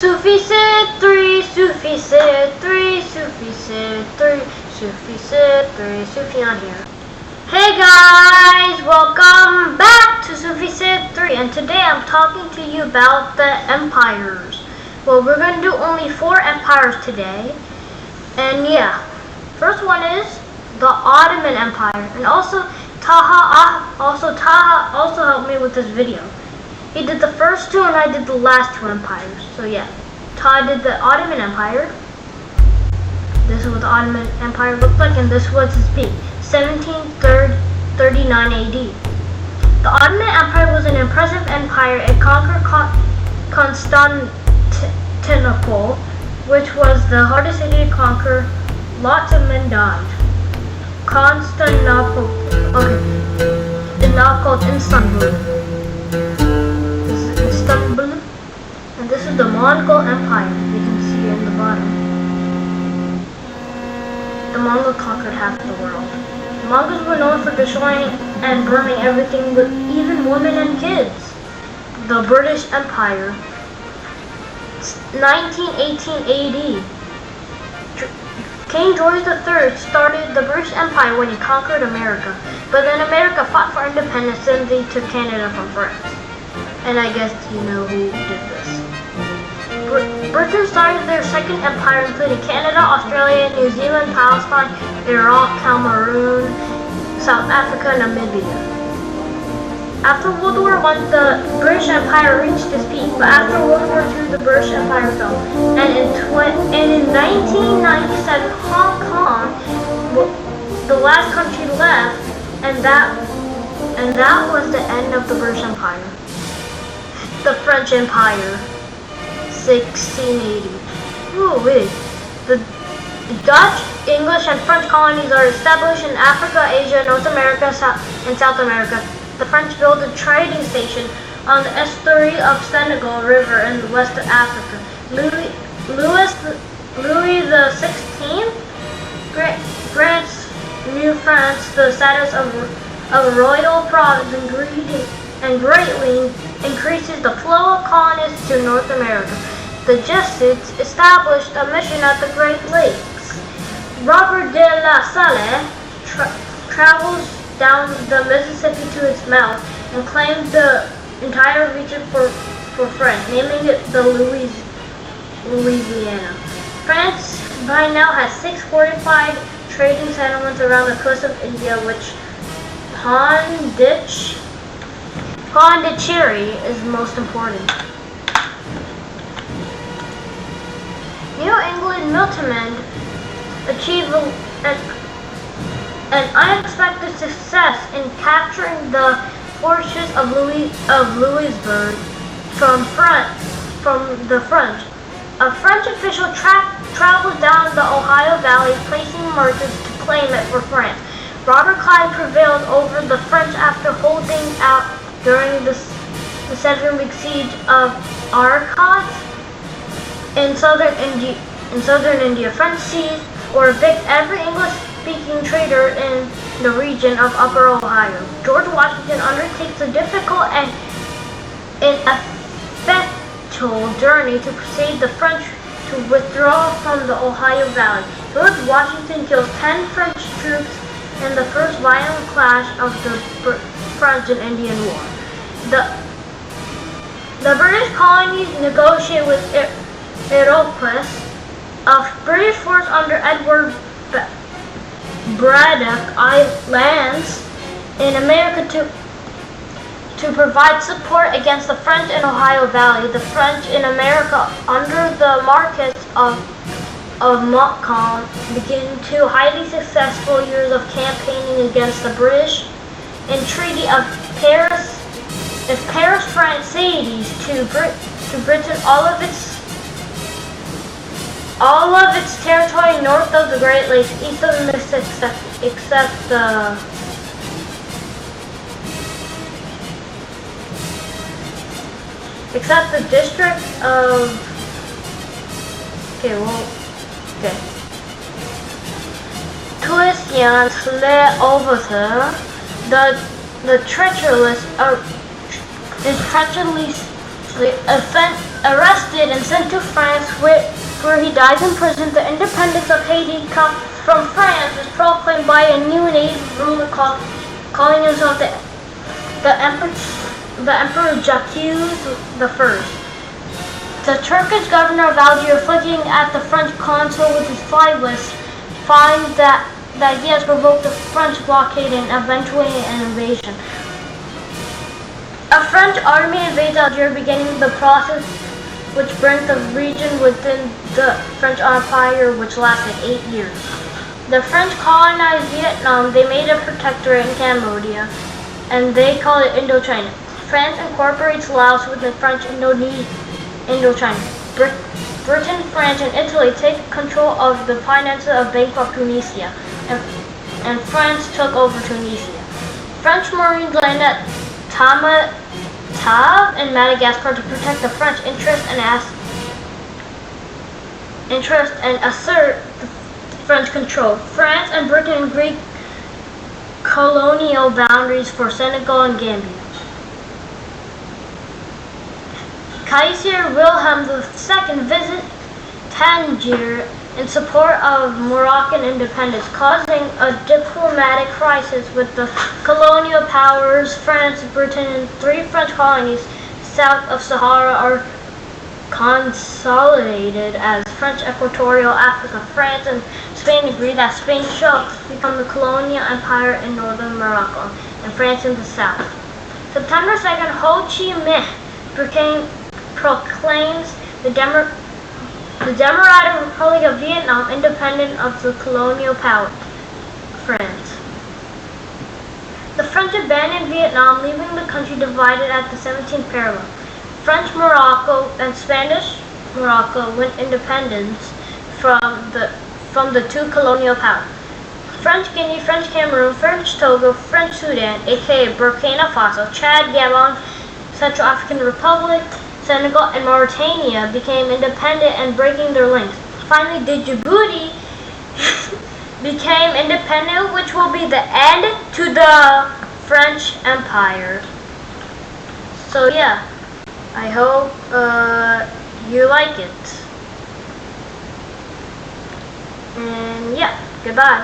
Sufficit 3, Sufficit 3, Sufficit 3, Sufficit 3, Sufi on here. Hey guys, welcome back to Sufficit 3, and today I'm talking to you about the empires. Well, we're going to do only 4 empires today, and yeah, first one is the Ottoman Empire, and also Taha also helped me with this video. He did the first 2 and I did the last 2 empires. So yeah, Taha did the Ottoman Empire. This is what the Ottoman Empire looked like, and this was its peak, 1739 AD. The Ottoman Empire was an impressive empire. It conquered Constantinople, which was the hardest city to conquer. Lots of men died. Constantinople, okay, it's now called Istanbul. And this is the Mongol Empire, you can see in the bottom. The Mongols conquered half the world. The Mongols were known for destroying and burning everything, but even women and kids. The British Empire, 1918 AD. King George III started the British Empire when he conquered America, but then America fought for independence and they took Canada from France. And I guess you know who did this. Britain started their second empire, including Canada, Australia, New Zealand, Palestine, Iraq, Cameroon, South Africa, and Namibia. After World War I, the British Empire reached its peak, but after World War II, the British Empire fell. And in 1997, Hong Kong, the last country left, and that was the end of the British Empire. The French Empire, 1680. Ooh, wait. The Dutch, English, and French colonies are established in Africa, Asia, North America, and South America. The French built a trading station on the estuary of Senegal River in the west of Africa. Louis XVI grants New France the status of a royal province and greatly increases the flow of colonists to North America. The Jesuits established a mission at the Great Lakes. Robert de la Salle travels down the Mississippi to its mouth and claimed the entire region for France, naming it the Louisiana. France by now has 6 fortified trading settlements around the coast of India, which Pondicherry is most important. New England militiamen achieved an unexpected success in capturing the fortress of Louisburg from the French. A French official traveled down the Ohio Valley, placing markers to claim it for France. Robert Clive prevailed over the French after holding out during the 7-week siege of Arcot in southern India. French seized or evicted every English-speaking trader in the region of Upper Ohio. George Washington undertakes a difficult and ineffectual journey to persuade the French to withdraw from the Ohio Valley. George Washington kills 10 French troops in the first violent clash of the French and Indian War. The British colonies negotiate with Iroquois, a British force under Edward Braddock Islands in America to provide support against the French in Ohio Valley. The French in America under the Marquess of Montcalm begin 2 highly successful years of campaigning against the British. In Treaty of Paris, if Paris France cedes to Britain all of its territory north of the Great Lakes, east of the Mississippi, except the district of Toulouse-les-Overtures, the treacherously arrested and sent to France, where he dies in prison. The independence of Haiti from France is proclaimed by a new native ruler calling himself the Emperor Jacques I. The Turkish governor of Algiers, looking at the French consul with his fly list, finds that he has provoked the French blockade and eventually an invasion. A French army invades Algeria, beginning the process which brings the region within the French Empire, which lasted 8 years. The French colonized Vietnam. They made a protectorate in Cambodia, and they called it Indochina. France incorporates Laos within French Indochina. Britain, France, and Italy take control of the finances of bankrupt Tunisia, and France took over Tunisia. French Marines land at Taha in Madagascar to protect the French interest and assert the French control. France and Britain agreed colonial boundaries for Senegal and Gambia. Kaiser Wilhelm II visited Tangier in support of Moroccan independence, causing a diplomatic crisis with the colonial powers. France, Britain, and 3 French colonies south of Sahara are consolidated as French Equatorial Africa. France and Spain agree that Spain shall become the colonial empire in northern Morocco, and France in the south. September 2nd, Ho Chi Minh proclaims the Democratic Republic of Vietnam independent of the colonial power, France. The French abandoned Vietnam, leaving the country divided at the 17th parallel. French Morocco and Spanish Morocco win independence from the 2 colonial powers. French Guinea, French Cameroon, French Togo, French Sudan, aka Burkina Faso, Chad, Gabon, Central African Republic, Senegal, and Mauritania became independent and breaking their links. Finally, Djibouti became independent, which will be the end to the French Empire. So yeah, I hope you like it. And yeah, goodbye.